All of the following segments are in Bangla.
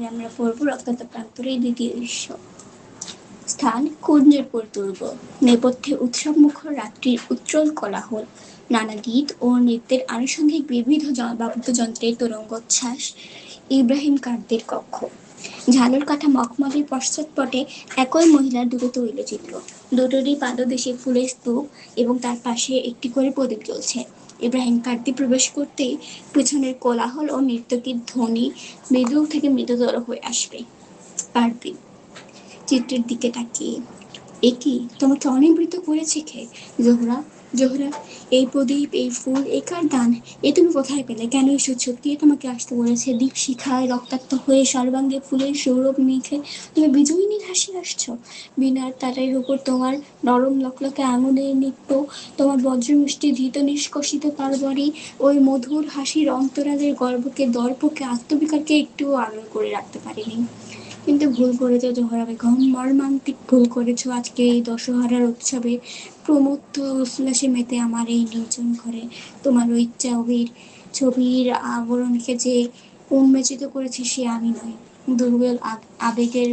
আমরা পড়ব রক্তাক্ত প্রান্তরের দ্বিতীয় দৃশ্য। স্থান কুঞ্জরপুর দুর্গ। নেপথ্যে উৎসবমুখর রাত্রির উজ্জ্বল কোলাহল, নানা গীত ও নৃত্যের আনুষঙ্গিক বিবিধ বাদ্যযন্ত্রের তরঙ্গোচ্ছ্বাস। ইব্রাহিম কার্তির কক্ষ। ঝালর কাঠা মখমলের পশ্চাৎপটে একই মহিলার দুটো তৈলচিত্র, দুটোরই পাদদেশে ফুলের স্তূপ এবং তার পাশে একটি করে প্রদীপ জ্বলছে। ইব্রাহিম কার্তি প্রবেশ করতেই পেছনের কোলাহল ও নৃত্যকীর ধ্বনি মৃদু থেকে মৃদুতর হয়ে আসবে। কার্তি চিত্রের দিকে তাকিয়ে, এ কি, তোমাকে অনিবৃত করেছে কে? জোহরা, জোহরা, এই প্রদীপ, এই ফুল, এ কার দান? এ তুমি কোথায় পেলে? কেন এসেছো? কে তোমাকে আসতে বলেছে? দীপ শিখায় রক্তাক্ত হয়ে সর্বাঙ্গে ফুলের সৌরভ মেখে তুমি বিজয়িনীর হাসি আসছো। বিনার তারের উপর তোমার নরম লকলকে আঙুলের নৃত্য, তোমার বজ্রমুষ্টি ধৃত নিষ্কষিত তরবারি, ওই মধুর হাসির অন্তরালের গর্বকে, দর্পকে, আত্মবিকারকে একটুও আড়াল করে রাখতে পারেনি। কিন্তু ভুল করেছো জোহরা বেগম, মর্মান্তিক ভুল করেছো আজকে এই দশহারার উৎসবে প্রমত্ত উল্লাসে মেতে আমার এই নির্জন ঘরে। তোমার ওই ছবির আবরণকে যে উন্মেচিত করেছে সে আমি নয়, দুর্বল আবেগের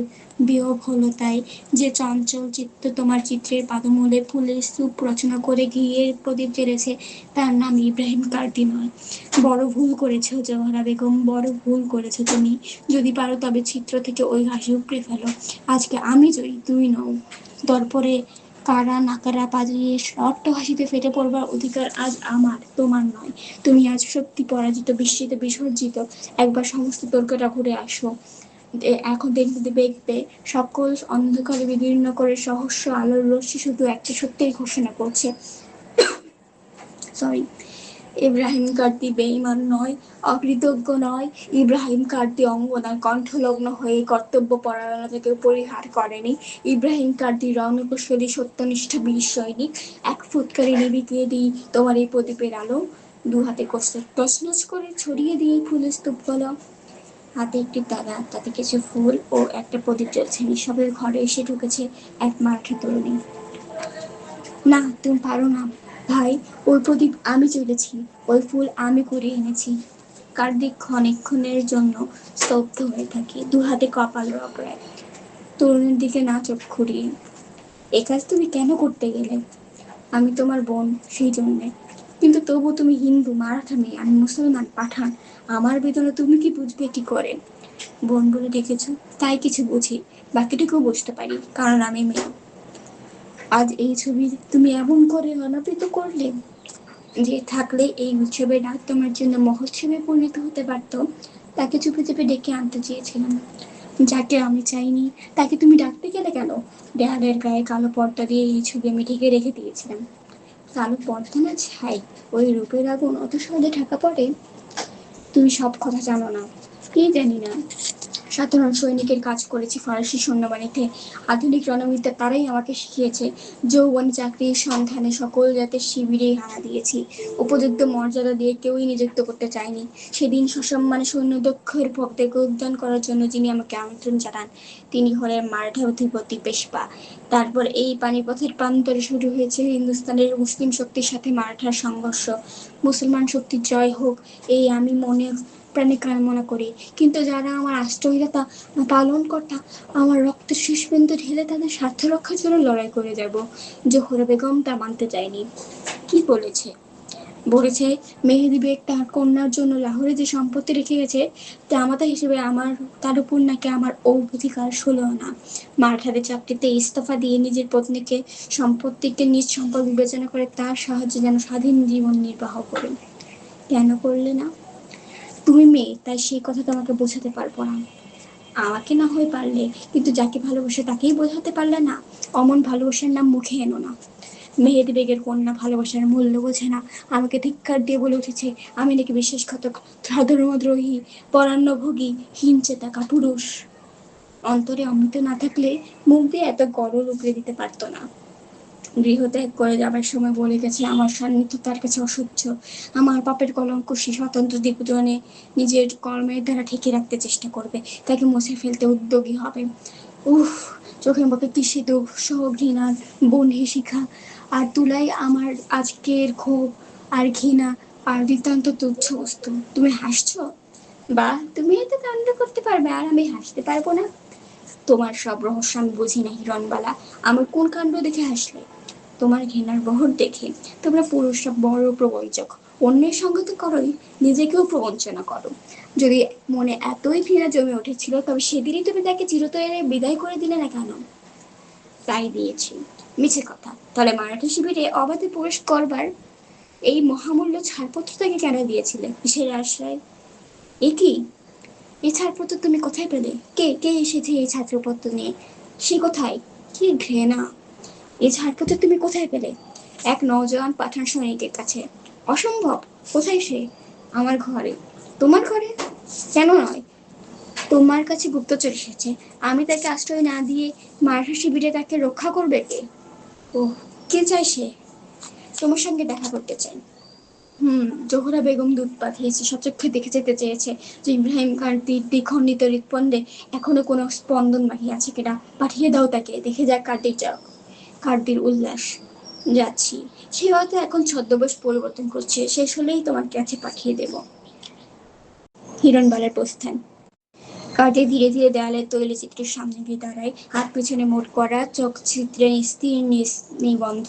বিহ্বলতায় যে চঞ্চল চিত্ত তোমার চিত্রের পাদমূলে ফুলের স্তূপ রচনা করে ঘিয়ের প্রদীপ জ্বেলেছে তার নাম ইব্রাহিম কার্তি নয়। বড় ভুল করেছো জোহরা বেগম, বড় ভুল করেছো তুমি। যদি পারো তবে চিত্র থেকে ওই হাসি উপড়ে ফেলো। আজকে আমি জয়ী, তুই নও। দর্পণে কারা নাকারা বাজিয়ে অট্টহাসিতে ফেটে পড়বার অধিকার আজ আমার, তোমার নয়। তুমি আজ সত্যি পরাজিত, বিস্মিত, বিসর্জিত। একবার সমস্ত তর্কটা ঘুরে আসো। এখন দেখবে সকল অন্ধকারে বিদীর্ণ করে সহস্র আলোর রশ্মি শুধু একটা সত্যিই ঘোষণা করছে, সরি, ইব্রাহিম কার্তি বেঈমান নয়, অকৃতজ্ঞ নয়। ইব্রাহিম কার্তি অঙ্গনায় কণ্ঠলগ্ন হয়ে কর্তব্য পরায়ণতাকে পরিহার করেনি। ইব্রাহিম কার্তি রণকুশলী সত্যনিষ্ঠ বীর সৈনিক। এক ফুৎকারে নিভিয়ে দিই তোমার এই প্রদীপের আলো, দু হাতে তছনছ করে ছড়িয়ে দিই ফুলের স্তূপগুলো। হাতে একটি তারা, তাতে কিছু ফুল ও একটা প্রদীপ জ্বলছে। নিঃশব্দে ঘরে এসে ঢুকেছে এক মার্কা তরুণী। না, তুমি পারো না ভাই, ওই প্রদীপ আমি জ্বেলেছি, ওই ফুল আমি কুড়িয়ে এনেছি। কার্তিক ক্ষণের জন্য স্তব্ধ হয়ে থাকে, দু হাতে কপাল রগড়ায়, তরুণীর দিকে না চোখ ঘুরিয়ে। এ কাজ তুমি কেন করতে গেলে? আমি তোমার বোন, সেই জন্যে। কিন্তু তবু তুমি হিন্দু, মারাঠা মেয়ে, আমি মুসলমান, পাঠান। আমার বেদনা তুমি কি বুঝবে কি করে? বোন বলে ডেকেছ, তাই কিছু বুঝি, বাকিটুকু বুঝতে পারি, কারণ আমি মেয়ে। আজ এই ছবি তুমি এমন করে অনাবৃত করলে যে থাকলে এই উৎসবের রাত তোমার জন্য মহোৎসবে পরিণত হতে পারত। তাকে চুপে চুপে ডেকে আনতে চেয়েছিলাম, যাকে আমি চাইনি। তাকে তুমি ডাকতে গেলে কেন? দেয়ালের গায়ে কালো পর্দা দিয়ে এই ছবি আমি ঢেকে রেখে দিয়েছিলাম। কালো পর্দা না ছাই, ওই রূপের আগুন অত সহজে ঢাকা পড়ে? তুমি সব কথা জানো না। কি জানি না? সাধারণ সৈনিকের কাজ করেছি ফরাসি সৈন্যবাহিনীতে। আধুনিক রণবিদ্যা তারাই আমাকে শিখিয়েছে। যৌবন চাকরির সন্ধানে সকল জাতের শিবিরেই হানা দিয়েছি। উপযুক্ত মর্যাদা দিয়ে কেউই নিযুক্ত করতে চায়নি। সেদিন সসম্মানে সৈন্যদক্ষের ভক্তকে উদ্যান করার জন্য যিনি আমাকে আমন্ত্রণ জানান তিনি হলেন মারাঠা অধিপতি পেশওয়া। তারপর এই পানিপথের প্রান্তরে শুরু হয়েছে হিন্দুস্তানের মুসলিম শক্তির সাথে মারাঠার সংঘর্ষ। মুসলমান শক্তির জয় হোক, এই আমি মনে প্রাণে কামনা করি। কিন্তু যারা আমার আশ্রয়দাতা, পালনকর্তা, আমার রক্তের শেষ বিন্দু ঢেলে তাদের স্বার্থ রক্ষার জন্য লড়াই করে যাব। জোহরা বেগম তা মানতে চায়নি। কি বলেছে? বলেছে মেহেদি বেগ তার কন্যার জন্য লাহোরে যে সম্পত্তি রেখে গেছে জামাতা হিসেবে আমার তার উপর নাকি আমার অধিকার ষোলো না। মারাঠাদের চাকরিতে ইস্তফা দিয়ে নিজের পত্নীকে সম্পত্তিকে নিজ সম্পদ বিবেচনা করে তার সাহায্যে যেন স্বাধীন জীবন নির্বাহ করে। কেন করলে না? তুমি মেয়ে, তাই সেই কথা তোমাকে বোঝাতে পারবো না। আমাকে না হয় পারলে, কিন্তু যাকে ভালোবাসে তাকেই বোঝাতে পারলে না। অমন ভালোবাসার নাম মুখে এনো না। মেহেদি বেগের কন্যা ভালোবাসার মূল্য বোঝে না। আমাকে ধিক্কার দিয়ে বলে উঠেছে আমি নাকি বিশ্বাসঘাতক, ধর্মদ্রোহী, পরান্নভোগী, হিংচেতা কাপুরুষ। অন্তরে অমৃত না থাকলে মুখ দিয়ে এত গরল উপড়ে দিতে পারতো না। গৃহত্যাগ করে যাবার সময় বলে গেছে আমার সান্নিধ্য তার কাছে অসহ্য। আমার পাপের কলঙ্ক সে স্বতন্ত্র জীবনে নিজের কর্মের দ্বারা ঠেকে রাখতে চেষ্টা করবে, তাকে মুছে ফেলতে উদ্যোগী হবে। উফ, চোখের মুখে কিসে দুঃসহ ঘৃণার বহ্নি শিখা, আর তুলাই আমার আজকের ক্ষোভ আর ঘৃণা আর নিতান্ত তুচ্ছ বস্তু। তুমি হাসছো? বা তুমি এত কাণ্ড করতে পারবে আর আমি হাসতে পারবো না? তোমার সব রহস্য আমি বুঝি না হিরণবালা। আমার কোন কাণ্ড দেখে হাসলে? তোমার ঘৃণার বহর দেখে। তোমরা পুরুষরা বড় প্রবঞ্চক। অন্যের সঙ্গে তো করোই, নিজেকেও প্রবঞ্চনা করো। যদি মনে এতই ঘৃণা জমে উঠেছিল তবে সেদিনই তুমি তাকে চিরতরে বিদায় করে দিলে না কেন? তাই দিয়েছি। মিছে কথা। তাহলে মারাঠি শিবিরে অবাধে প্রবেশ করবার এই মহামূল্য ছাড়পত্র তাকে কেন দিয়েছিলে? কিসের আশ্রয়? এ কি? এই ছাড়পত্র তুমি কোথায় পেলে? কে কে এসেছে এই ছাত্রপত্র নিয়ে? সে কোথায়? কি ঘৃণা! এই ছাড়পত্র তুমি কোথায় পেলে? এক নওজোয়ান পাঠান সৈনিকের কাছে। অসম্ভব! কোথায় সে? আমার ঘরে। তোমার ঘরে? কেন নয়? তোমার কাছে গুপ্তচর এসেছে। আমি তাকে আশ্রয় না দিয়ে মারাঠা শিবিরে তাকে রক্ষা করবে কে? ও, কে চায় সে? তোমার সঙ্গে দেখা করতে চাই। জোহরা বেগম দূত পাঠিয়েছে, সচক্ষে দেখে যেতে চেয়েছে যে ইব্রাহিম কার্তির দ্বিখণ্ডিত হৃৎপণ্ডে এখনো কোনো স্পন্দন বাকি আছে কিনা। পাঠিয়ে দাও তাকে, দেখে যাক কার্তির যাও, কার্তির উল্লাস। যাচ্ছি। সে হয়তো এখন ছদ্মবেশ পরিবর্তন করছে, শেষ হলেই তোমার কাছে পাঠিয়ে দেব। হিরণবালার প্রস্থান। কার্তি ধীরে ধীরে দেয়ালের তৈলচিত্রের সামনে গিয়ে দাঁড়ায়, হাত পিছনে মোট করা, চোখ চিত্রে স্থির নিবন্ধ।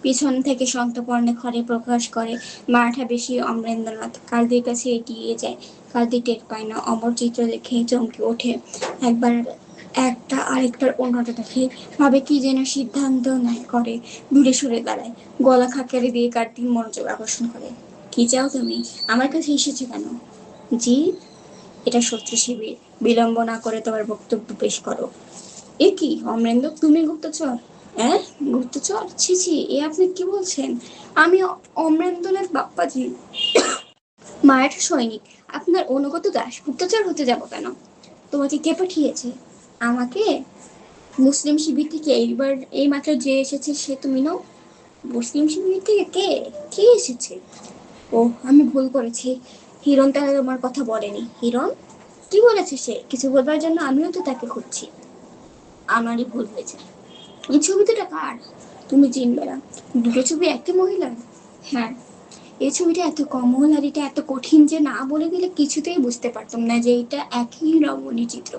পিছন থেকে সন্তর্পণে ঘরে প্রকাশ করে মারাঠা বেশি অমরেন্দ্রনাথ। কার্তির কাছে এগিয়ে যায়। কার্তি টের পায় না, অমর চিত্র দেখে চমকে ওঠে। একবার একটা আরেকটার অন্যটা দেখে ভাবে কি যেন সিদ্ধান্ত নেয় করে, দূরে সরে দাঁড়ায়, গলা খাকারি দিয়ে কার্তিক মনোযোগ আকর্ষণ করে। কি চাও তুমি? আমার কাছে এসেছো কেন? জি, এটা শত্রু শিবির। বিলম্ব না করে তোমার বক্তব্য পেশ করো। এ কি অমরেন্দ্র, তুমি গুপ্তচর? হ্যাঁ, গুপ্তচর? ছি ছি, এ আপনি কি বলছেন? আমি অমরেন্দ্রনাথ বাপ্পাজি, মায়ের সৈনিক, আপনার অনুগত দাস। গুপ্তচর হতে যাব কেন? তোমাকে কে পাঠিয়েছে? আমাকে? মুসলিম শিবির থেকে এইবার এই মাত্র যে এসেছে সে তুমি নও? মুসলিম শিবির থেকে কে? কে এসেছে? ও, আমি ভুল করেছি। হিরণ তাহলে তোমার কথা বলেনি? হিরণ কি বলেছে সে? কিছু বলবার জন্য আমিও তো তাকে খুঁজছি। আমারই ভুল হয়েছে। এই ছবি দুটো কার? তুমি চিনবে না। দুটো ছবি একই মহিলার? হ্যাঁ। এই ছবিটা এত কমল আর এটা এত কঠিন যে না বলে দিলে কিছুতেই বুঝতে পারতাম না যে এটা একই রমণী চিত্র।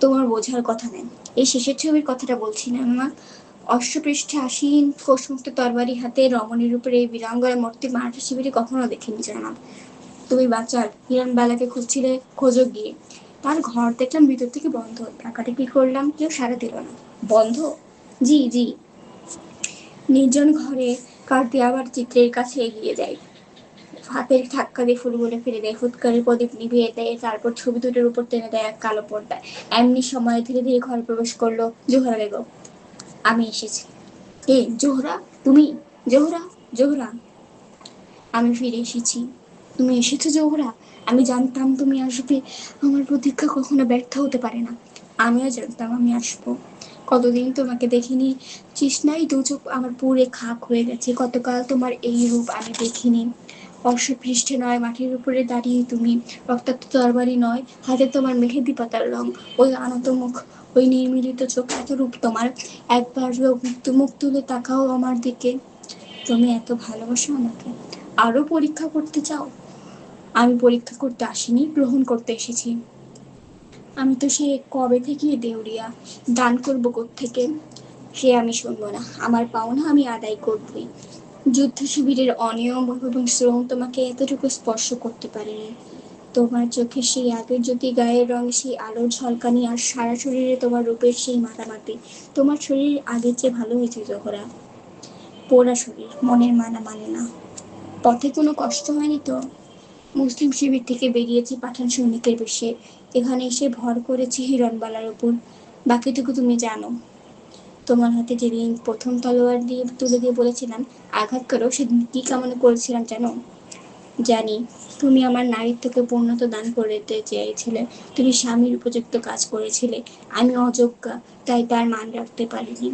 তোমার বোঝার কথা নেই। এই শেষের ছবির কথাটা বলছি না মা। অশ্বপৃষ্ঠে আসীন কোষমুক্ত তরবারি হাতে রমণীর উপরে এই বীরাঙ্গনা মূর্তি মারাঠা শিবিরে কখনো দেখিনি জানাব। তুমি বাচ্চার হিরণবালাকে খুঁজছিলে, খোঁজো গিয়ে। তার ঘর দেখলাম ভিতর থেকে বন্ধ। টাকাটা কি করলাম, কেউ সাড়া দিল না। বন্ধ? জি জি। নির্জন ঘরে কার্তি আবার চিত্রের কাছে এগিয়ে যায়, হাতের ধাক্কা দিয়ে ফুলগুলো ফেলে দেয়, ফুৎকারের প্রদীপ নিভিয়ে দেয়, তারপর ছবি দুটোর উপর টেনে দেয় এক কালো পর্দা। এমনি সময় ধীরে ধীরে ঘরে প্রবেশ করলো জোহরা বেগম। আমি এসেছি। এ জোহরা, তুমি? জোহরা, জোহরা, আমি ফিরে এসেছি। তুমি এসেছো জোহরা? আমি জানতাম তুমি আসবে। আমার প্রতীক্ষা কখনো ব্যর্থ হতে পারে না। আমিও জানতাম আমি আসবো। কতদিন তোমাকে দেখিনি, তৃষ্ণায় দু চোখ আমার পুরে খাক হয়ে গেছে। কতকাল তোমার এই রূপ আমি দেখিনি। অশ্বপৃষ্ঠে নয়, মাটির উপরে দাঁড়িয়ে তুমি, রক্তাক্ত তরবারি নয়, হাতে তোমার মেহেদি পাতার রং, ওই আনত মুখ, ওই নির্মিলিত চোখ, এত রূপ তোমার। একবার মুখ তুলে তাকাও আমার দিকে। তুমি এত ভালোবাসো আমাকে? আরো পরীক্ষা করতে চাও? আমি পরীক্ষা করতে আসিনি, গ্রহণ করতে এসেছি। আমি তো সে কবে থেকেই দেউরিয়া। দান করবো কোত্থেকে? সে আমি শুনবো না। আমার পাওনা আমি আদায় করবই। যুদ্ধ শিবিরের অনিয়ম এবং শ্রম তোমাকে এতটুকু স্পর্শ করতে পারেনি। তোমার চোখে সেই আগের জ্যোতি, গায়ের রঙে সেই আলোর ঝলকানি, আর সারা শরীরে তোমার রূপের সেই মাতামাতি। তোমার শরীর আগের চেয়ে ভালো হয়েছে জোহরা। পোড়া শরীর, মনের মানা মানে না। পথে কোনো কষ্ট হয়নি তো? মুসলিম শিবির থেকে বেরিয়েছি পাঠান সৈনিকের বেশে, এখানে এসে ভর করেছি হিরণবালার উপর। বাকিটুকু তুমি জানো। তোমার হাতে যেদিন প্রথম তলোয়ার দিয়ে তুলে দিয়ে বলেছিলাম আঘাত করো, সেদিন কি কামনা করেছিলাম জানো? জানি। তুমি আমার নারীত্বকে পূর্ণতা দান করতে চেয়েছিলে। তুমি স্বামীর উপযুক্ত কাজ করেছিলে। আমি অযোগ্যা, তাই তার মান রাখতে পারিনি।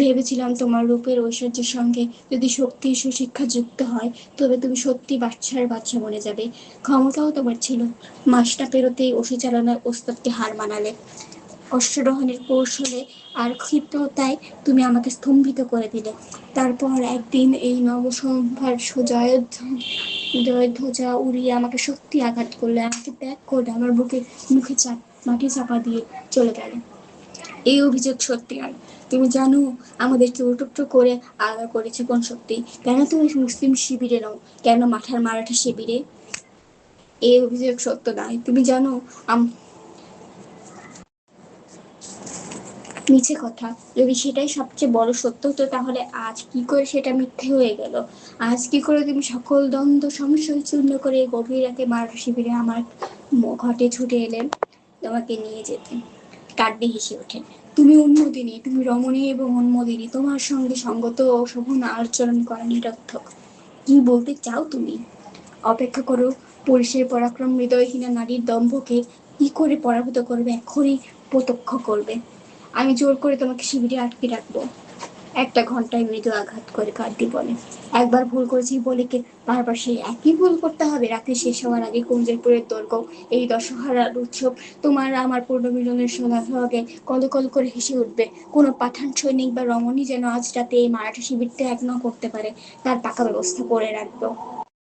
ভেবেছিলাম তোমার রূপের ঐশ্বর্যের সঙ্গে যদি শক্তি সুশিক্ষা যুক্ত হয় তবে তুমি সত্যি বাচ্চার বাচ্চা বনে যাবে। ক্ষমতাও তোমার ছিল। মাসটা পেরোতেই ওষি চালানোর ওস্তাদকে হার মানালে। অশ্বারোহণের কৌশলে আর ক্ষিপ্রতায় তুমি আমাকে স্তম্ভিত করে দিলে। তারপর একদিন এই নবসম্ভার জয়ধ্বজা উড়িয়ে আমাকে সত্যি আঘাত করলে, আমাকে ত্যাগ করলে, আমার মুখে মাটি চাপা দিয়ে চলে গেলে। এই অভিযোগ সত্যি নয়। তুমি জানো আমাদেরকে উল্টো করে আলাদা করেছে কোন শক্তি? কেন তুমি মুসলিম শিবিরে নও, কেন মারাঠা শিবিরে? এই অভিযোগ সত্য নয়। তুমি জানো মিছে কথা। যদি সেটাই সবচেয়ে বড় সত্য হতো, তাহলে আজ কি করে সেটা মিথ্যে হয়ে গেল? আজ কি করে তুমি সকল দ্বন্দ্ব সংশয় চূর্ণ করে গভীর রাতে মারাঠা শিবিরে আমার ঘটে ছুটে এলেন তোমাকে নিয়ে যেতে? কার্ডে হেসে ওঠে। তুমি উন্মোদিনী, তুমি রমণী এবং উন্মোদিনী। তোমার সঙ্গে সঙ্গত ও শোভন আচরণ করা নিরর্থক। কি বলতে চাও তুমি? অপেক্ষা করো। পুরুষের পরাক্রম হৃদয়হীনা নারীর দম্ভকে কি করে পরাভূত করবে এখনই প্রত্যক্ষ করবে। আমি জোর করে তোমাকে শিবিরে আটকে রাখবো। একটা ঘন্টায় মৃদু আঘাত করে কার্ডি বলে। একবার ভুল করেছি বলে কি বারবার সেই একই ভুল করতে হবে? রাতে শেষ হওয়ার আগে কুঞ্জরপুরের দৈর্ঘ্য এই দশহারার উৎসব তোমার আমার পুনর্মিলনের সোনাভাগে কল কল করে হেসে উঠবে। কোনো পাঠান সৈনিক বা রমণী যেন আজ রাতে এই মারাঠা শিবির ত্যাগ না করতে পারে, তার পাকা ব্যবস্থা করে রাখবো।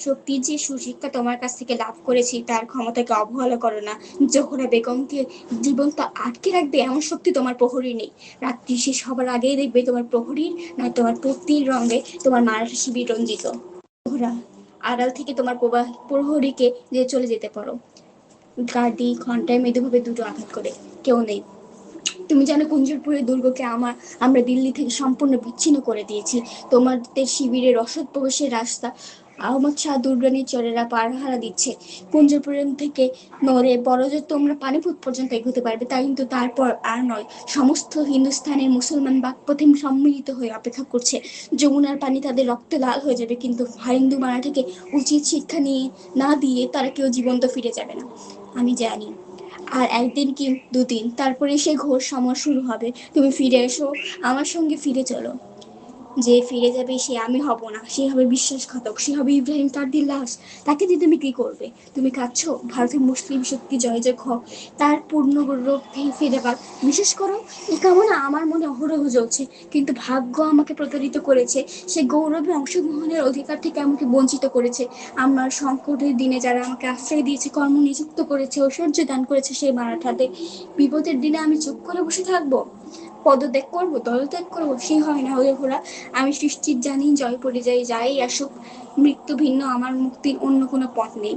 শক্তির যে সুশিক্ষা তোমার কাছ থেকে লাভ করেছি, তার ক্ষমতাকে অবহেলা করো না। জোহরা বেগমকে জীবন্ত আটকে রাখবে এমন শক্তি তোমার প্রহরী নেই। রাত্রি শেষ হবার আগেই দেখবে তোমার প্রহরীর নয় তোমার পত্নীর রঙে তোমার মারাঠা শিবির রঞ্জিত। জোহরা, আড়াল থেকে তোমার প্রহরীকে যে চলে যেতে পারো। গার্ডি ঘন্টায় মৃদুভাবে দুটো আঘাত করে। কেউ নেই। তুমি জানো কুঞ্জরপুরের দুর্গকে আমরা দিল্লি থেকে সম্পূর্ণ বিচ্ছিন্ন করে দিয়েছি। তোমাদের শিবিরের রসদ প্রবেশের রাস্তা আহমদ শাহ দুর্রানির চরেরা পাহারা দিচ্ছে। কুঞ্জরপুরের থেকে নড়ে বড় যে তোমরা পানিপথ পর্যন্ত এগোতে পারবে, তাই কিন্তু তারপর আর নয়। সমস্ত হিন্দুস্থানের মুসলমান বাকপথে সম্মিলিত হয়ে অপেক্ষা করছে। যমুনার পানি তাদের রক্তে লাল হয়ে যাবে, কিন্তু হিন্দু মারাঠাকে উচিত শিক্ষা নিয়ে না দিয়ে তারা কেউ জীবন্ত ফিরে যাবে না। আমি জানি। আর একদিন কি দুদিন, তারপরে সে ঘোর সময় শুরু হবে। তুমি ফিরে এসো, আমার সঙ্গে ফিরে চলো। যে ফিরে যাবে সে আমি হব না, সে হবে বিশ্বাসঘাতক, সে হবে ইব্রাহিম কার্ডির লাশ। তাকে দিয়ে তুমি কি করবে? তুমি কাঁদছো ভারতের মুসলিম শক্তি জয় জয় হোক, তার পূর্ণ গৌরব ফিরেবার বিশেষ করো এই কামনা আমার মনে অহরহ জ্বলছে। কিন্তু ভাগ্য আমাকে প্রতারিত করেছে। সে গৌরবে অংশগ্রহণের অধিকার থেকে আমাকে বঞ্চিত করেছে। আমার সংকটের দিনে যারা আমাকে আশ্রয় দিয়েছে, কর্ম নিযুক্ত করেছে, ঐশ্বর্য দান করেছে সেই মারাঠাদের, বিপদের দিনে আমি চুপ করে বসে থাকবো? পদত্যাগ করবো, দলত্যাগ করবো? সে হয় না ওরা। আমি সৃষ্টির জানি, জয় পরিযায়ী যাই আসুক, মৃত্যু ভিন্ন আমার মুক্তির অন্য কোনো পথ নেই।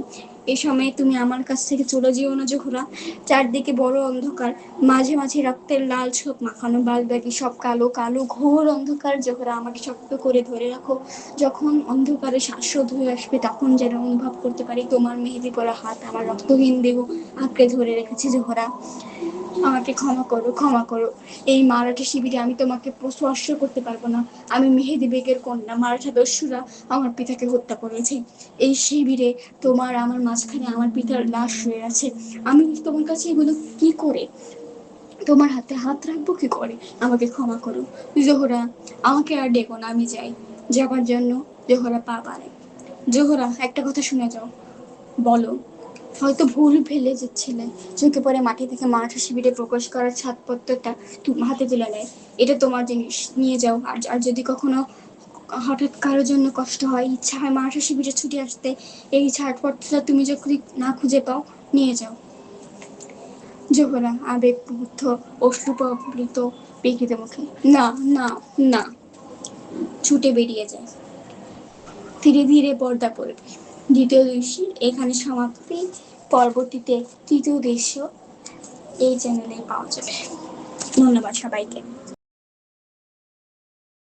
এ সময় তুমি আমার কাছ থেকে চলে যেও না জোহরা। চারদিকে বড় অন্ধকার, মাঝে মাঝে রক্তের লাল ছোপ মাখানো, বাদবাকি সব কালো কালো ঘোর অন্ধকার। জোহরা, আমাকে শক্ত করে ধরে রাখো। যখন অন্ধকারে শ্বাসরোধ হয়ে আসবে, তখন যেন অনুভব করতে পারি তোমার মেহেদি পরা হাত আমার রক্তহীন দেহ আঁকড়ে ধরে রেখেছে। জোহরা, আমাকে ক্ষমা করো, ক্ষমা করো। এই মারাঠা শিবিরে আমি তোমাকে স্পর্শ করতে পারবো না। আমি মেহেদি বেগের কন্যা। মারাঠা দস্যুরা আমার পিতাকে হত্যা করেছে। এই শিবিরে তোমার আমার মাঝখানে আমার পিতার লাশ শুয়ে আছে। আমি তোমার কাছে এগুলো কি করে, তোমার হাতে হাত রাখবো কি করে? আমাকে ক্ষমা করো জোহরা, আমাকে আর ডেকো না, আমি যাই। যাবার জন্য জোহরা পা বাড়ায়। জোহরা, একটা কথা শুনে যাও। বলো। হয়তো ভুল ফেলে যাচ্ছিলে। চোখে পড়ে মাটি থেকে মারাঠা শিবিরে প্রবেশ করার ছাড়পত্রটা হাতে তুলে নেয়। এটা তোমার জিনিস, নিয়ে যাও। আর যদি কখনো হঠাৎ কারোর জন্য কষ্ট হয়, ইচ্ছা হয় মারাঠা শিবিরে ছুটে আসতে, এই ছাড়পত্রটা তুমি যদি না খুঁজে পাও, নিয়ে যাও। জোহরা আবেগবুদ্ধ অশ্রুপ্লাবিত বিকৃত মুখে না, না, না, ছুটে বেরিয়ে যায়। ধীরে ধীরে পর্দা পড়বে। দ্বিতীয় দৃশ্যের এখানে সমাপ্তি। পরবর্তীতে তৃতীয় দৃশ্য এই চ্যানেলে পাওয়া যাবে। ধন্যবাদ সবাইকে।